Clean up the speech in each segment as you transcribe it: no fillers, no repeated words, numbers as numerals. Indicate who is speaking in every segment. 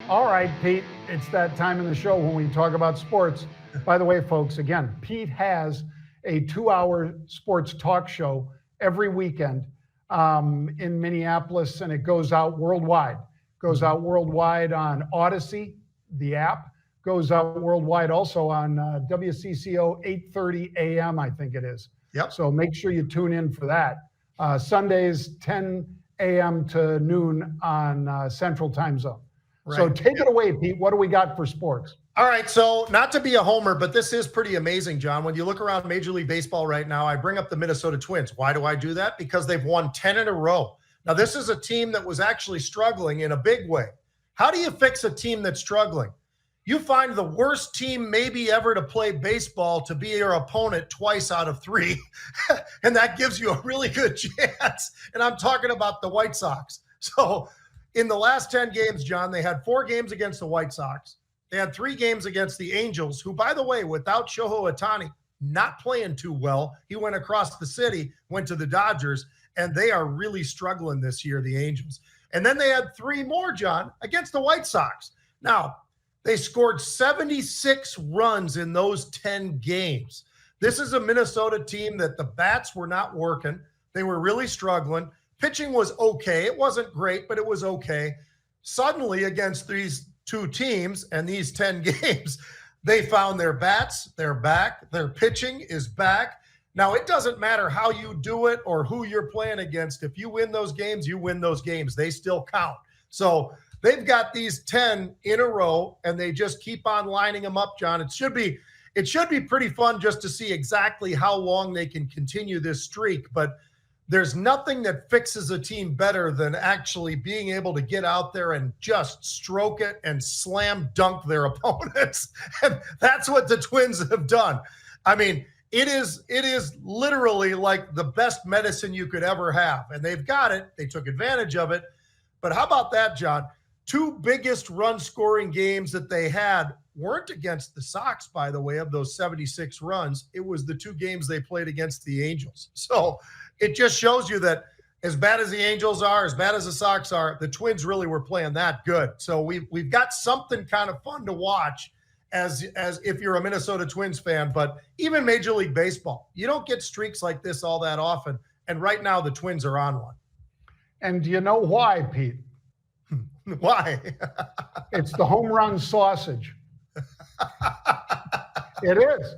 Speaker 1: All right, Pete, it's that time in the show when we talk about sports. By the way, folks, again, Pete has a 2-hour sports talk show every weekend in Minneapolis, and it goes out worldwide. Goes out worldwide on Odyssey, the app. Goes out worldwide also on WCCO 8:30 a.m., I think it is.
Speaker 2: Yep.
Speaker 1: So make sure you tune in for that. Sundays, 10 a.m. to noon on Central Time Zone. Right. So take it away, Pete. What do we got for sports?
Speaker 2: All right, so not to be a homer, but this is pretty amazing, John. When you look around Major League Baseball right now, I bring up the Minnesota Twins. Why do I do that? Because they've won 10 in a row. Now, this is a team that was actually struggling in a big way. How do you fix a team that's struggling? You find the worst team maybe ever to play baseball to be your opponent twice out of 3, and that gives you a really good chance. And I'm talking about the White Sox. So in the last 10 games, John, they had 4 games against the White Sox. They had 3 games against the Angels, who, by the way, without Shohei Ohtani, not playing too well. He went across the city, went to the Dodgers, and they are really struggling this year, the Angels. And then they had 3 more, John, against the White Sox. Now, they scored 76 runs in those 10 games. This is a Minnesota team that the bats were not working. They were really struggling. Pitching was okay. It wasn't great, but it was okay. Suddenly, against these 2 teams and these 10 games, they found their bats, they're back, their pitching is back. Now, it doesn't matter how you do it or who you're playing against. If you win those games, you win those games. They still count. So they've got these 10 in a row, and they just keep on lining them up, John. It should be pretty fun just to see exactly how long they can continue this streak. But there's nothing that fixes a team better than actually being able to get out there and just stroke it and slam dunk their opponents. And that's what the Twins have done. I mean, it is literally like the best medicine you could ever have. And they've got it. They took advantage of it. But how about that, John? 2 biggest run-scoring games that they had weren't against the Sox, by the way, of those 76 runs. It was the 2 games they played against the Angels. So it just shows you that as bad as the Angels are, as bad as the Sox are, the Twins really were playing that good. So we've got something kind of fun to watch as if you're a Minnesota Twins fan. But even Major League Baseball, you don't get streaks like this all that often. And right now the Twins are on one.
Speaker 1: And do you know why, Pete?
Speaker 2: Why?
Speaker 1: It's the home run sausage. It is.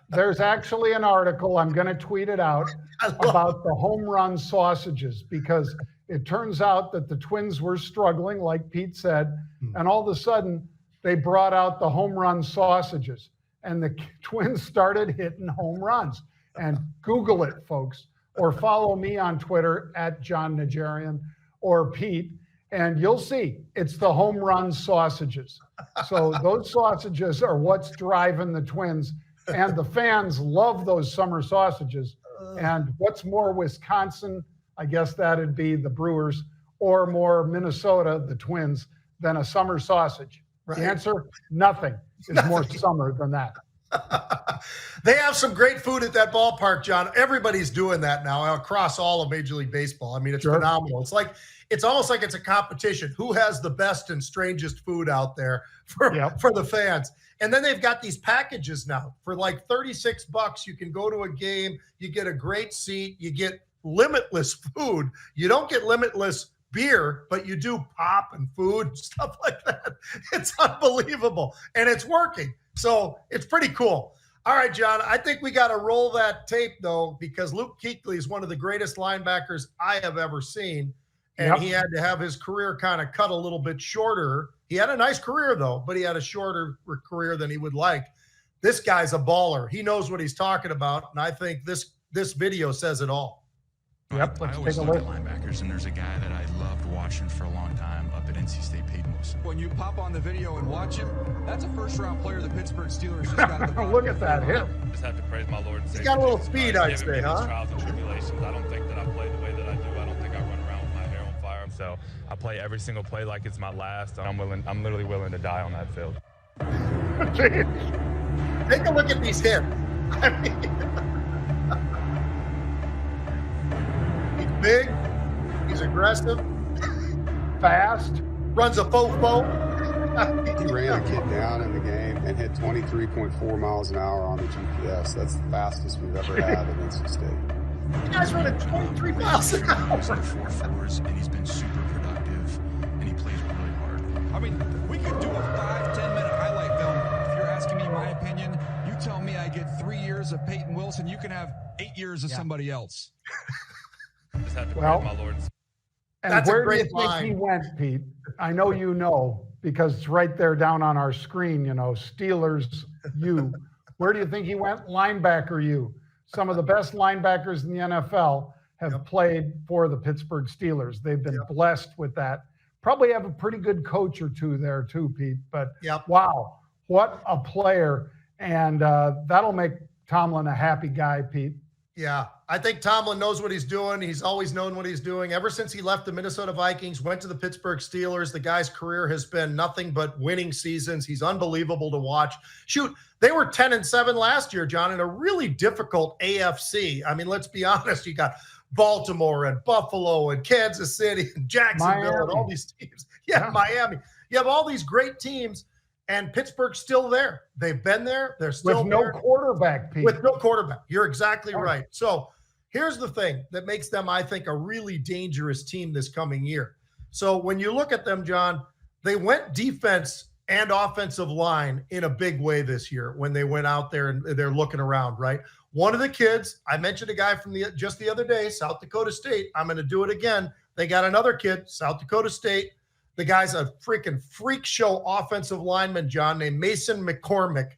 Speaker 1: There's actually an article, I'm going to tweet it out, about the home run sausages, because it turns out that the Twins were struggling, like Pete said, and all of a sudden they brought out the home run sausages, and the Twins started hitting home runs. And Google it, folks, or follow me on Twitter at John Nigerian or Pete, and you'll see it's the home run sausages. So those sausages are what's driving the Twins, and the fans love those summer sausages. And what's more Wisconsin, I guess that'd be the Brewers, or more Minnesota, the Twins, than a summer sausage? Right. The answer, nothing is more summer than that.
Speaker 2: They have some great food at that ballpark, John. Everybody's doing that now across all of Major League Baseball. I mean, it's phenomenal. It's almost like it's a competition. Who has the best and strangest food out there for the fans? And then they've got these packages now for like $36. You can go to a game, you get a great seat, you get limitless food. You don't get limitless beer, but you do pop and food, stuff like that. It's unbelievable. And it's working. So it's pretty cool. All right, John, I think we got to roll that tape, though, because Luke Kuechly is one of the greatest linebackers I have ever seen. And he had to have his career kind of cut a little bit shorter. He had a nice career, though, but he had a shorter career than he would like. This guy's a baller. He knows what he's talking about, and I think this video says it all.
Speaker 1: Yep,
Speaker 3: I always look at linebackers, and there's a guy that I loved watching for a long time up at NC State, Peyton Wilson.
Speaker 4: When you pop on the video and watch him, that's a first-round player the Pittsburgh Steelers just got.
Speaker 1: Look at that hit.
Speaker 5: Just have to praise my Lord and Savior.
Speaker 2: He's got a little speed, I'd say, huh?
Speaker 5: Trials and tribulations. I don't think that I play the way that I do. I don't think I run around with my hair on fire. So I play every single play like it's my last. I'm literally willing to die on that field.
Speaker 2: Take a look at these hits. I mean, he's big, he's aggressive,
Speaker 1: fast,
Speaker 2: runs a fofo.
Speaker 6: He ran a kid down in the game and hit 23.4 miles an hour on the GPS. That's the fastest we've ever had at NC State.
Speaker 2: You guys run at 23 miles an hour.
Speaker 3: He's in the 4.4s, and he's been super productive, and he plays really hard.
Speaker 4: I mean, we could do a 5-10 minute highlight film. If you're asking me my opinion, you tell me I get 3 years of Peyton Wilson, you can have 8 years of somebody else.
Speaker 5: Just have to
Speaker 1: Well,
Speaker 5: pray, my Lord.
Speaker 1: And
Speaker 2: That's a
Speaker 1: where do you
Speaker 2: great
Speaker 1: think
Speaker 2: line.
Speaker 1: he went, Pete? I know you know, because it's right there down on our screen, Steelers U. Where do you think he went? Linebacker U. Some of the best linebackers in the NFL have played for the Pittsburgh Steelers. They've been blessed with that. Probably have a pretty good coach or two there too, Pete. But wow, what a player. And that'll make Tomlin a happy guy, Pete.
Speaker 2: Yeah, I think Tomlin knows what he's doing. He's always known what he's doing. Ever since he left the Minnesota Vikings, went to the Pittsburgh Steelers, the guy's career has been nothing but winning seasons. He's unbelievable to watch. Shoot, they were 10-7 last year, John, in a really difficult AFC. I mean, let's be honest. You got Baltimore and Buffalo and Kansas City and Jacksonville and all these teams. Yeah, Miami. You have all these great teams. And Pittsburgh's still there. They've been there. They're still
Speaker 1: with
Speaker 2: there.
Speaker 1: no quarterback, Pete.
Speaker 2: With no quarterback. You're exactly right. So here's the thing that makes them, I think, a really dangerous team this coming year. So when you look at them, John, they went defense and offensive line in a big way this year when they went out there and they're looking around, right? One of the kids, I mentioned a guy from just the other day, South Dakota State. I'm going to do it again. They got another kid, South Dakota State. The guy's a freaking freak show offensive lineman, John, named Mason McCormick,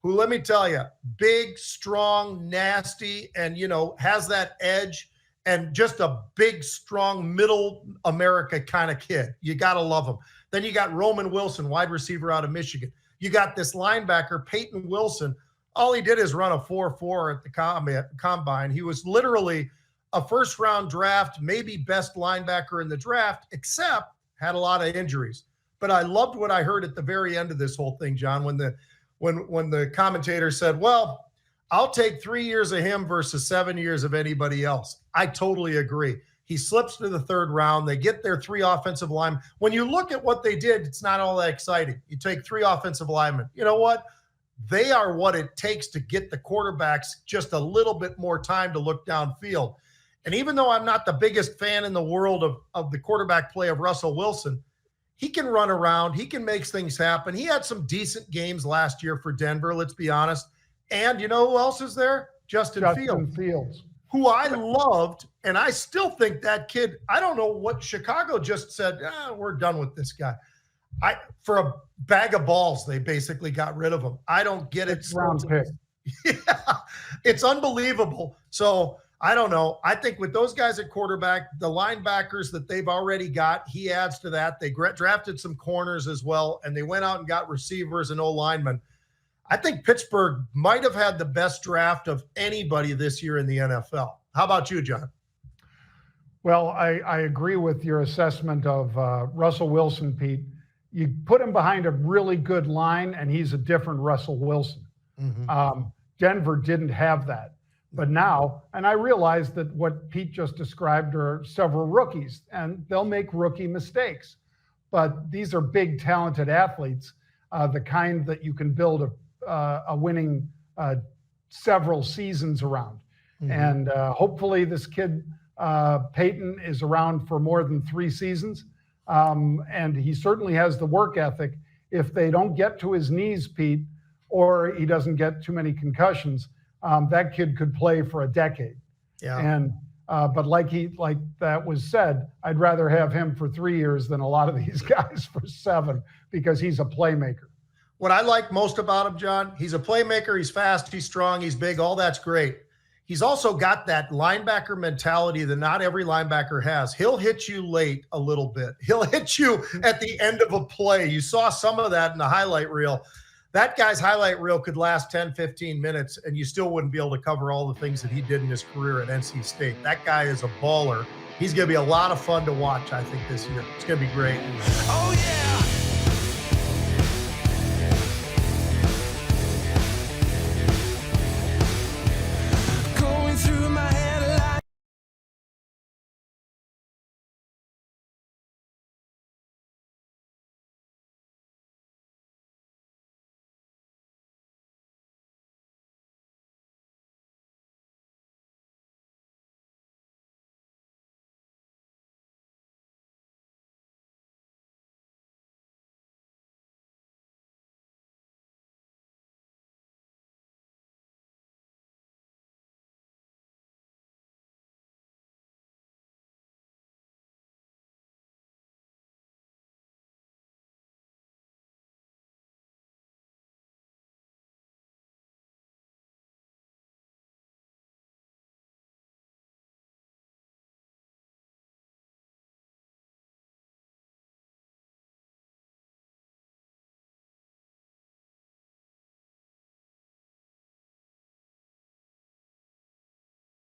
Speaker 2: who, let me tell you, big, strong, nasty, and, has that edge and just a big, strong, middle America kind of kid. You got to love him. Then you got Roman Wilson, wide receiver out of Michigan. You got this linebacker, Peyton Wilson. All he did is run a 4.4 at the combine. He was literally a first-round draft, maybe best linebacker in the draft, except had a lot of injuries. But I loved what I heard at the very end of this whole thing, John, when the commentator said, well, I'll take 3 years of him versus 7 years of anybody else. I totally agree. He slips to the third round. They get their 3 offensive linemen. When you look at what they did, it's not all that exciting. You take 3 offensive linemen. You know what? They are what it takes to get the quarterbacks just a little bit more time to look downfield. And even though I'm not the biggest fan in the world of the quarterback play of Russell Wilson, he can run around. He can make things happen. He had some decent games last year for Denver, let's be honest. And you know who else is there? Justin Fields, who I loved. And I still think that kid, I don't know what Chicago just said, we're done with this guy. For a bag of balls, they basically got rid of him. I don't get it.
Speaker 1: Round pick.
Speaker 2: Yeah, it's unbelievable. So I don't know. I think with those guys at quarterback, the linebackers that they've already got, he adds to that. They drafted some corners as well, and they went out and got receivers and O-linemen. I think Pittsburgh might have had the best draft of anybody this year in the NFL. How about you, John?
Speaker 1: Well, I agree with your assessment of Russell Wilson, Pete. You put him behind a really good line, and he's a different Russell Wilson. Mm-hmm. Denver didn't have that. But now, and I realize that what Pete just described are several rookies, and they'll make rookie mistakes. But these are big, talented athletes, the kind that you can build a winning several seasons around. Mm-hmm. And hopefully this kid, Peyton, is around for more than 3 seasons. And he certainly has the work ethic. If they don't get to his knees, Pete, or he doesn't get too many concussions, that kid could play for a decade. Yeah. And but like that was said, I'd rather have him for 3 years than a lot of these guys for 7, because he's a playmaker.
Speaker 2: What I like most about him, John, he's a playmaker. He's fast, he's strong, he's big. All that's great. He's also got that linebacker mentality that not every linebacker has. He'll hit you late a little bit. He'll hit you at the end of a play. You saw some of that in the highlight reel. That guy's highlight reel could last 10, 15 minutes, and you still wouldn't be able to cover all the things that he did in his career at NC State. That guy is a baller. He's going to be a lot of fun to watch, I think, this year. It's going to be great.
Speaker 4: Oh, yeah.